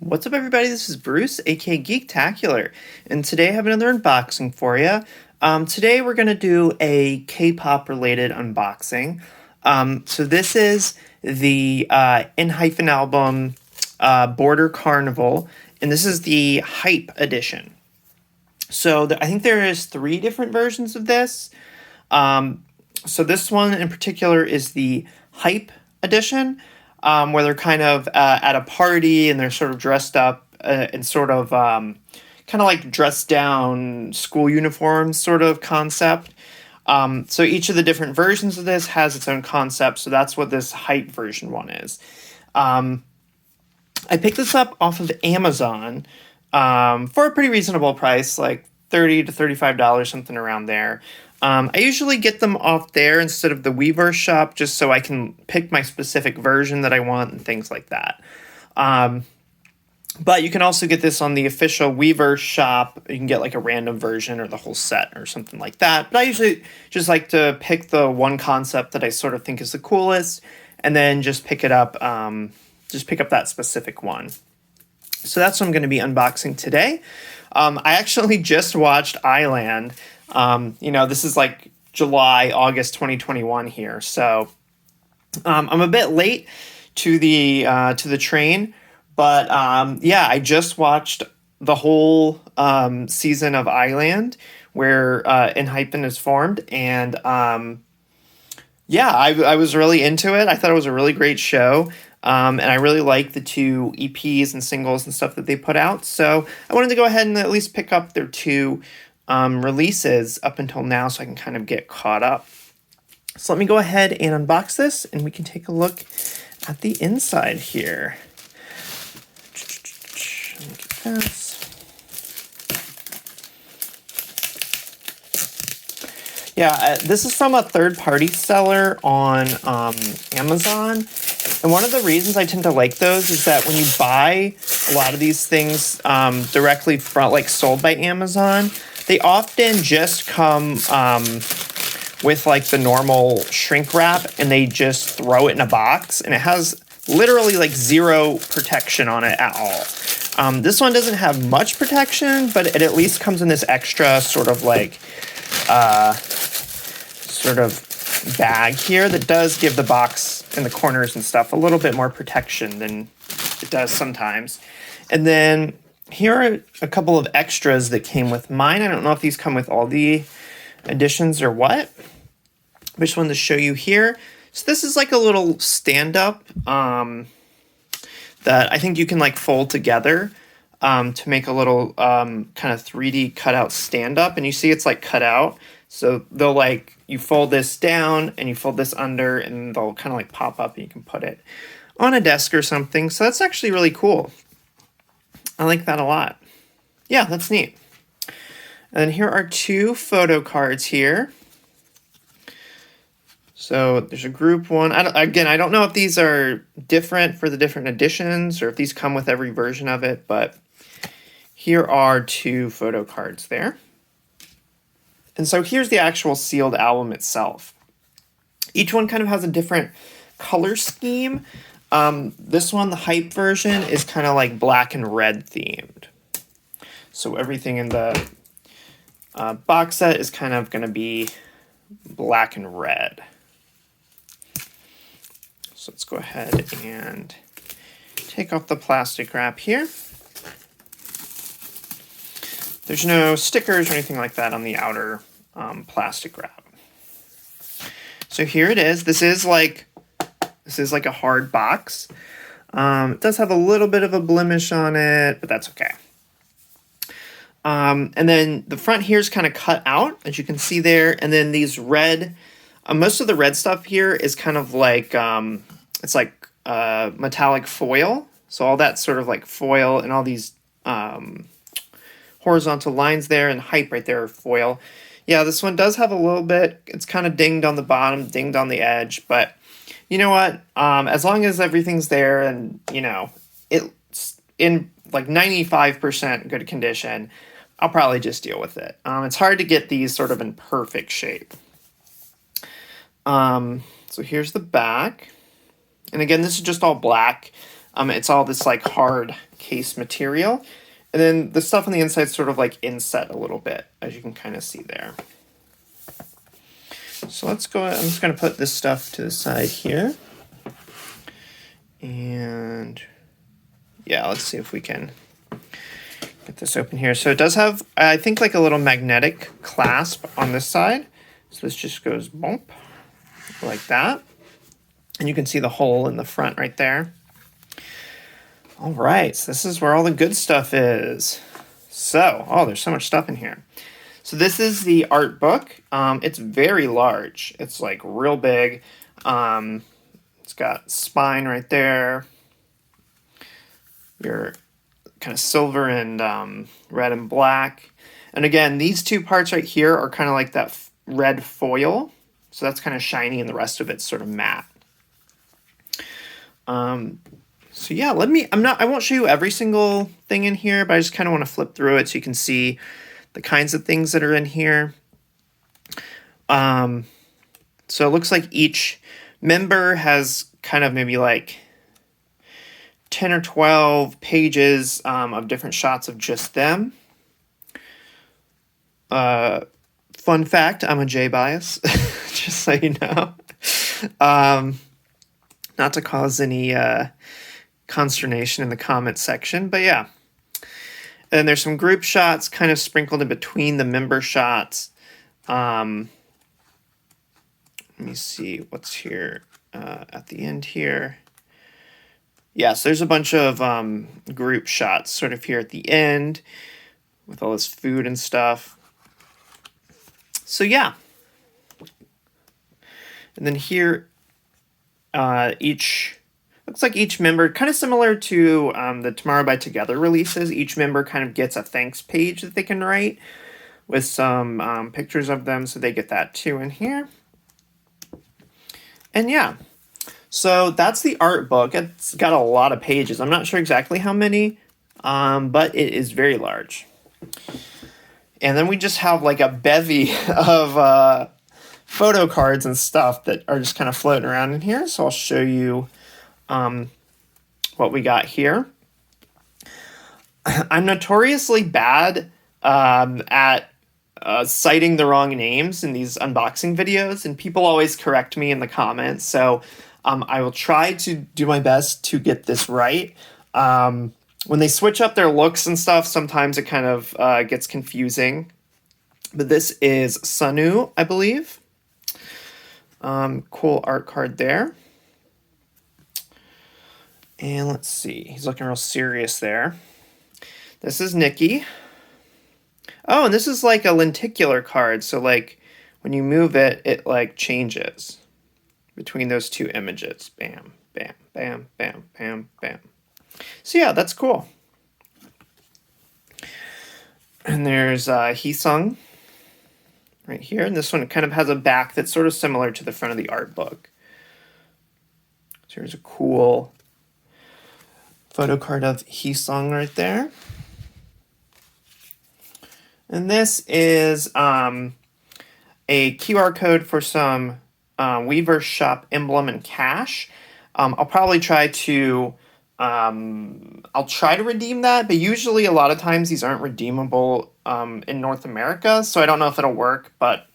What's up, everybody? This is Bruce, aka Geektacular, and today I have another unboxing for you. Today we're going to do a K-pop related unboxing. So this is the ENHYPEN album Border Carnival, and this is the Hype edition. So I think there is 3 different versions of this. So this one in particular is the Hype edition. Where they're kind of at a party and they're sort of dressed up in sort of kind of like dressed down school uniforms sort of concept. So each of the different versions of this has its own concept. So that's what this Hype version one is. I picked this up off of Amazon for a pretty reasonable price, like $30 to $35, something around there. I usually get them off there instead of the Weverse shop just so I can pick my specific version that I want and things like that. But you can also get this on the official Weverse shop. You can get like a random version or the whole set or something like that. But I usually just like to pick the one concept that I sort of think is the coolest and then just pick it up, just pick up that specific one. So that's what I'm going to be unboxing today. I actually just watched Island. This is like July, August 2021 here. So I'm a bit late to the train, but I just watched the whole season of Island where ENHYPEN is formed, and I was really into it. I thought it was a really great show. And I really like the 2 EPs and singles and stuff that they put out. So I wanted to go ahead and at least pick up their 2 releases up until now so I can kind of get caught up. So let me go ahead and unbox this and we can take a look at the inside here. Let me get this. Yeah, this is from a third-party seller on Amazon. And one of the reasons I tend to like those is that when you buy a lot of these things directly from, like, sold by Amazon, they often just come with, like, the normal shrink wrap, and they just throw it in a box, and it has literally, like, 0 protection on it at all. This one doesn't have much protection, but it at least comes in this extra sort of, like, bag here that does give the box in the corners and stuff a little bit more protection than it does sometimes. And then here are a couple of extras that came with mine. I don't know if these come with all the editions or what. I just wanted to show you here. So this is like a little stand-up that I think you can like fold together to make a little kind of 3D cutout stand-up. And you see it's like cut out. So they'll like, you fold this down and you fold this under and they'll kind of like pop up and you can put it on a desk or something. So that's actually really cool. I like that a lot. Yeah, that's neat. And here are 2 photo cards here. So there's a group one. I don't know if these are different for the different editions or if these come with every version of it, but here are 2 photo cards there. And so here's the actual sealed album itself. Each one kind of has a different color scheme. This one, the Hype version, is kind of like black and red themed. So everything in the box set is kind of going to be black and red. So let's go ahead and take off the plastic wrap here. There's no stickers or anything like that on the outer plastic wrap. So here it is. This is like a hard box. It does have a little bit of a blemish on it, but that's okay. And then the front here is kind of cut out, as you can see there. And then these red, most of the red stuff here is kind of like, it's like metallic foil. So all that sort of like foil and all these horizontal lines there and Hype right there are foil. Yeah, this one does have a little bit, it's kind of dinged on the bottom, dinged on the edge, but you know what? As long as everything's there and, it's in like 95% good condition, I'll probably just deal with it. It's hard to get these sort of in perfect shape. So here's the back. And again, this is just all black. It's all this like hard case material. And then the stuff on the inside is sort of like inset a little bit, as you can kind of see there. So let's go, I'm just going to put this stuff to the side here. And yeah, let's see if we can get this open here. So it does have, I think, like a little magnetic clasp on this side. So this just goes bump like that. And you can see the hole in the front right there. All right, so this is where all the good stuff is. So, oh, there's so much stuff in here. So this is the art book. It's very large. It's like real big. It's got spine right there. Your kind of silver and red and black. And again, these two parts right here are kind of like that red foil. So that's kind of shiny and the rest of it's sort of matte. So yeah, I won't show you every single thing in here, but I just kind of want to flip through it so you can see the kinds of things that are in here. So it looks like each member has kind of maybe like 10 or 12 pages of different shots of just them. Fun fact, I'm a J-bias, just so you know. Not to cause any consternation in the comment section, but yeah. And there's some group shots kind of sprinkled in between the member shots. Let me see what's here at the end here. Yeah, so there's a bunch of group shots sort of here at the end with all this food and stuff. So yeah. And then here, looks like each member, kind of similar to the Tomorrow by Together releases, each member kind of gets a thanks page that they can write with some pictures of them, so they get that too in here. And yeah, so that's the art book. It's got a lot of pages. I'm not sure exactly how many, but it is very large. And then we just have like a bevy of photo cards and stuff that are just kind of floating around in here. So I'll show you what we got here. I'm notoriously bad at citing the wrong names in these unboxing videos, and people always correct me in the comments. So I will try to do my best to get this right. When they switch up their looks and stuff, sometimes it kind of gets confusing. But this is Sunu, I believe. Cool art card there. And let's see, he's looking real serious there. This is Nikki. Oh, and this is like a lenticular card. So like when you move it, it like changes between those two images. Bam, bam, bam, bam, bam, bam. So yeah, that's cool. And there's Hee-sung right here. And this one kind of has a back that's sort of similar to the front of the art book. So here's a cool photo card of Hee-sung right there. And this is a QR code for some Weverse Shop emblem and cash. I'll probably try to redeem that, but usually a lot of times these aren't redeemable in North America, so I don't know if it'll work, but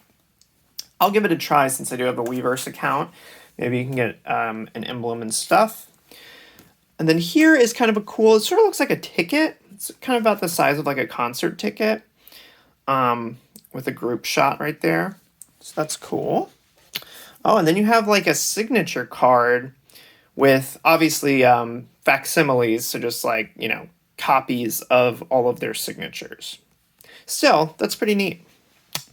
I'll give it a try since I do have a Weverse account. Maybe you can get an emblem and stuff. And then here is kind of a cool, it sort of looks like a ticket. It's kind of about the size of like a concert ticket with a group shot right there. So that's cool. Oh, and then you have like a signature card with obviously facsimiles, so just like, you know, copies of all of their signatures. Still, that's pretty neat.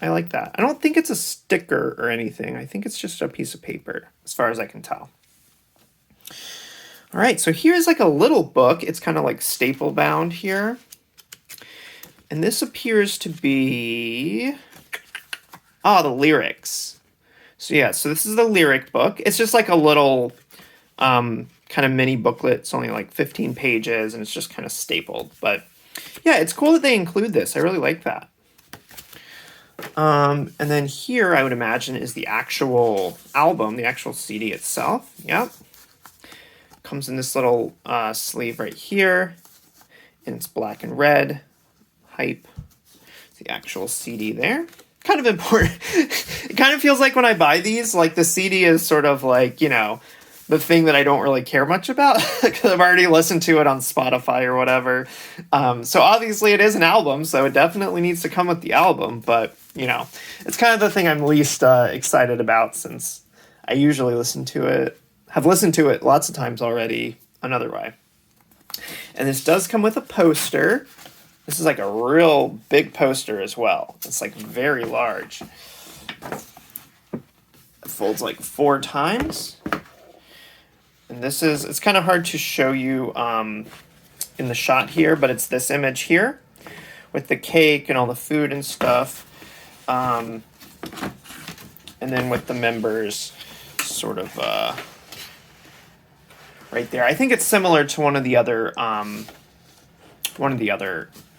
I like that. I don't think it's a sticker or anything. I think it's just a piece of paper, as far as I can tell. All right, so here's like a little book. It's kind of like staple bound here. And this appears to be, the lyrics. So yeah, so this is the lyric book. It's just like a little kind of mini booklet. It's only like 15 pages and it's just kind of stapled. But yeah, it's cool that they include this. I really like that. And then here, I would imagine, is the actual album, the actual CD itself. Yep. Comes in this little sleeve right here, and it's black and red. Hype, the actual CD there. Kind of important. It kind of feels like when I buy these, like the CD is sort of like, you know, the thing that I don't really care much about because I've already listened to it on Spotify or whatever. So obviously it is an album, so it definitely needs to come with the album. But, you know, it's kind of the thing I'm least excited about since I usually have listened to it lots of times already another way. And this does come with a poster. This is like a real big poster as well. It's like very large. It folds like 4 times. And it's kind of hard to show you in the shot here, but it's this image here with the cake and all the food and stuff. And then with the members sort of right there. I think it's similar to one of the other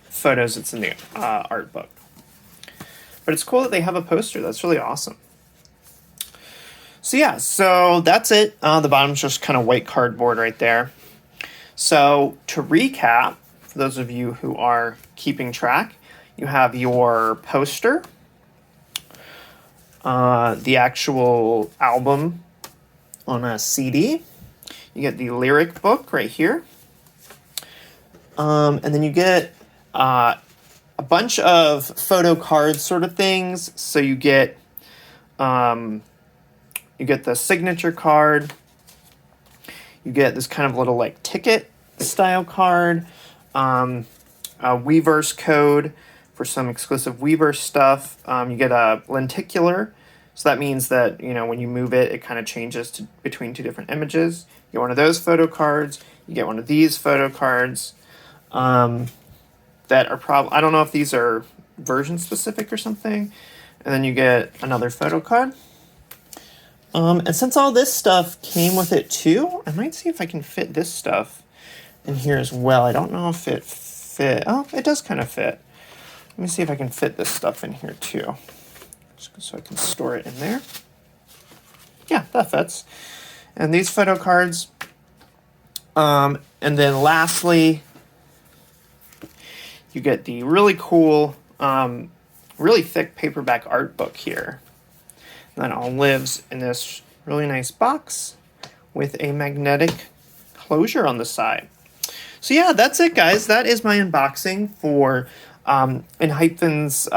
photos that's in the art book. But it's cool that they have a poster. That's really awesome. So yeah, so that's it. The bottom's just kind of white cardboard right there. So to recap, for those of you who are keeping track, you have your poster, the actual album on a CD. You get the lyric book right here. And then you get a bunch of photo cards sort of things. So you get the signature card. You get this kind of little like ticket style card. A Weverse code for some exclusive Weverse stuff. You get a lenticular. So that means that, you know, when you move it, it kind of changes between 2 different images. You get one of those photo cards. You get one of these photo cards that are I don't know if these are version specific or something. And then you get another photo card. And since all this stuff came with it too, I might see if I can fit this stuff in here as well. I don't know if it fit. Oh, it does kind of fit. Let me see if I can fit this stuff in here too. Just so I can store it in there. Yeah, that fits. And these photo cards. And then lastly, you get the really cool, really thick paperback art book here. And that all lives in this really nice box with a magnetic closure on the side. So yeah, that's it, guys. That is my unboxing for ENHYPEN's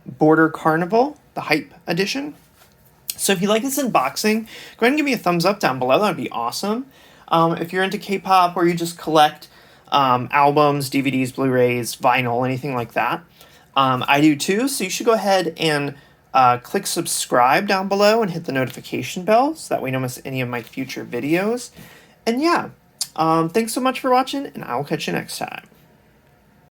Border Carnival, the Hype edition. So if you like this unboxing, go ahead and give me a thumbs up down below. That would be awesome. If you're into K-pop or you just collect albums, DVDs, Blu-rays, vinyl, anything like that, I do too. So you should go ahead and click subscribe down below and hit the notification bell so that way you don't miss any of my future videos. And yeah, thanks so much for watching, and I will catch you next time.